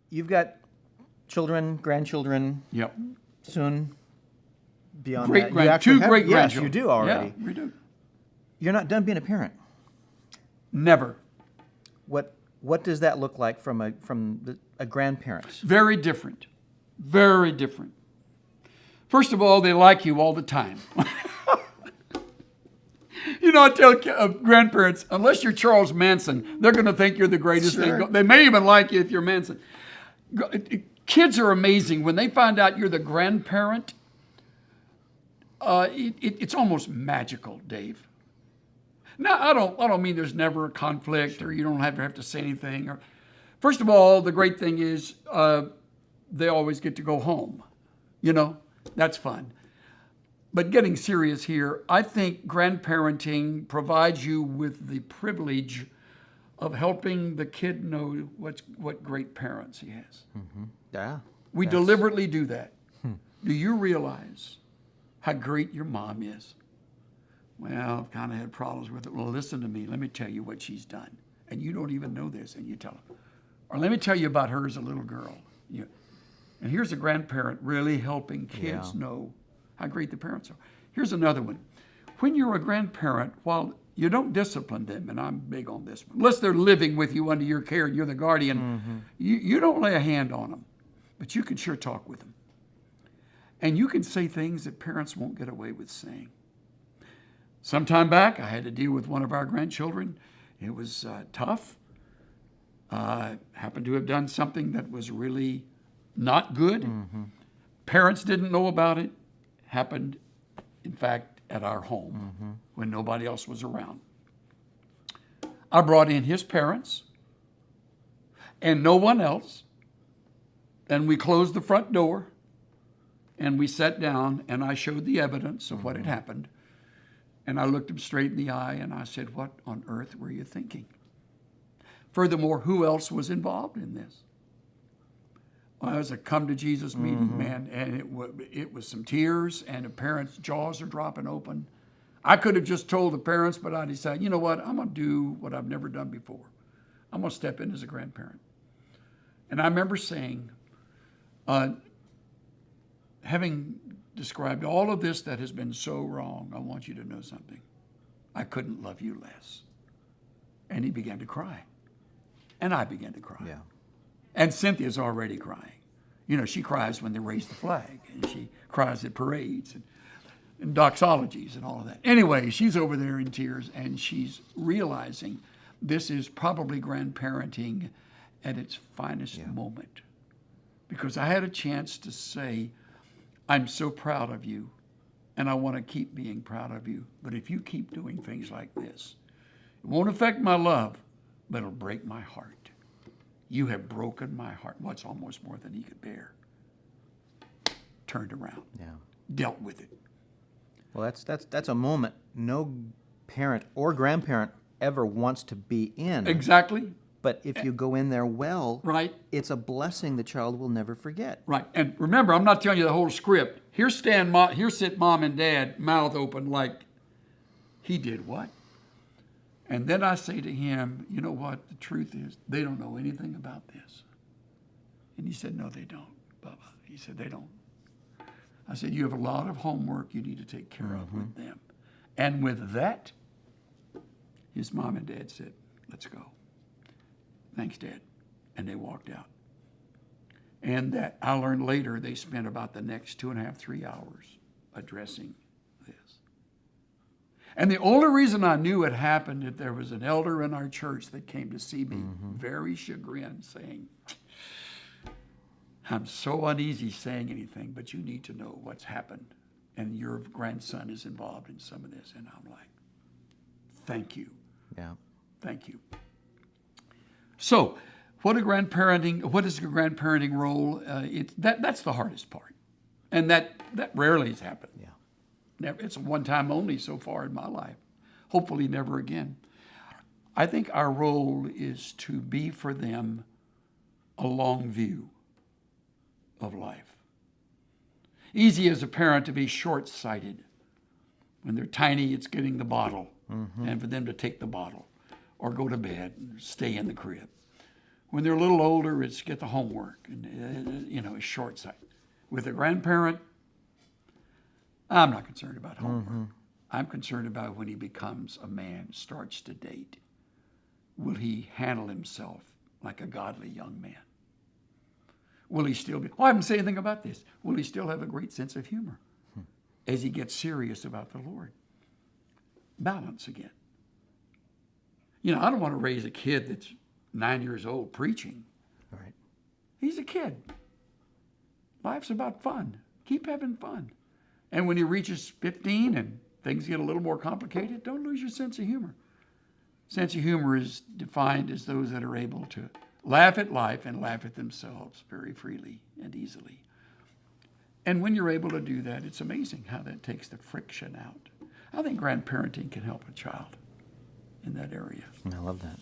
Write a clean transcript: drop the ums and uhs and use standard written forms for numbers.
you've got children, grandchildren. Yep. Soon. Beyond Great that, grand, two great yes, grandchildren. you do already. Yeah, we do. You're not done being a parent. Never. What does that look like from a grandparent? Very different. Very different. First of all, they like you all the time. You know, I tell grandparents, unless you're Charles Manson, they're going to think you're the greatest thing. They may even like you if you're Manson. Kids are amazing. When they find out you're the grandparent, it's almost magical, Dave. Now, I don't mean there's never a conflict or you don't have to say anything. First of all, the great thing is they always get to go home. You know, that's fun. But getting serious here, I think grandparenting provides you with the privilege of helping the kid know what great parents he has. Mm-hmm. Yeah. We deliberately do that. Do you realize how great your mom is? Well, I've kind of had problems with it. Well, listen to me. Let me tell you what she's done. And you don't even know this, and you tell her. Or let me tell you about her as a little girl. And here's a grandparent really helping kids know how great the parents are. Here's another one. When you're a grandparent, while you don't discipline them, and I'm big on this one, unless they're living with you under your care and you're the guardian, you don't lay a hand on them, but you can sure talk with them. And you can say things that parents won't get away with saying. Some time back, I had to deal with one of our grandchildren. It was tough. Happened to have done something that was really not good. Parents didn't know about it. Happened, in fact, at our home when nobody else was around. I brought in his parents and no one else. And we closed the front door and we sat down and I showed the evidence of what had happened. And I looked him straight in the eye and I said, what on earth were you thinking? Furthermore, who else was involved in this? Well, it was a come to Jesus meeting, man, and it was some tears and the parents' jaws are dropping open. I could have just told the parents, but I decided, you know what, I'm going to do what I've never done before. I'm going to step in as a grandparent. And I remember saying, having described all of this that has been so wrong, I want you to know something. I couldn't love you less. And he began to cry. And I began to cry. Yeah. And Cynthia's already crying. You know, she cries when they raise the flag, and she cries at parades and doxologies and all of that. Anyway, she's over there in tears, and she's realizing this is probably grandparenting at its finest moment. Because I had a chance to say, I'm so proud of you, and I want to keep being proud of you. But if you keep doing things like this, it won't affect my love, but it'll break my heart. You have broken my heart. What's almost more than he could bear. Turned around. Yeah. Dealt with it. Well, that's a moment no parent or grandparent ever wants to be in. Exactly. But if you go in there well, right, it's a blessing the child will never forget. Right. And remember, I'm not telling you the whole script. Here sit mom and dad, mouth open, like, he did what? And then I say to him, you know what? The truth is, they don't know anything about this. And he said, no, they don't, Bubba. He said, they don't. I said, you have a lot of homework you need to take care of with them. And with that, his mom and dad said, let's go. Thanks, Dad. And they walked out. And that I learned later, they spent about the next 2.5, 3 hours addressing this. And the only reason I knew it happened is there was an elder in our church that came to see me, very chagrined, saying, I'm so uneasy saying anything, but you need to know what's happened. And your grandson is involved in some of this. And I'm like, thank you. Yeah. Thank you. So, what is the grandparenting role? That's the hardest part. And that rarely has happened. Yeah. Never, it's one time only so far in my life. Hopefully never again. I think our role is to be for them a long view of life. Easy as a parent to be short-sighted. When they're tiny, it's getting the bottle, and for them to take the bottle or go to bed and stay in the crib. When they're a little older, it's get the homework, and it's short sight. With a grandparent, I'm not concerned about homework. I'm concerned about when he becomes a man, starts to date. Will he handle himself like a godly young man? Will he still be, I haven't said anything about this. Will he still have a great sense of humor as he gets serious about the Lord? Balance again. I don't want to raise a kid that's 9 years old preaching. Right. He's a kid. Life's about fun. Keep having fun. And when he reaches 15 and things get a little more complicated, don't lose your sense of humor. Sense of humor is defined as those that are able to laugh at life and laugh at themselves very freely and easily. And when you're able to do that, it's amazing how that takes the friction out. I think grandparenting can help a child in that area. I love that.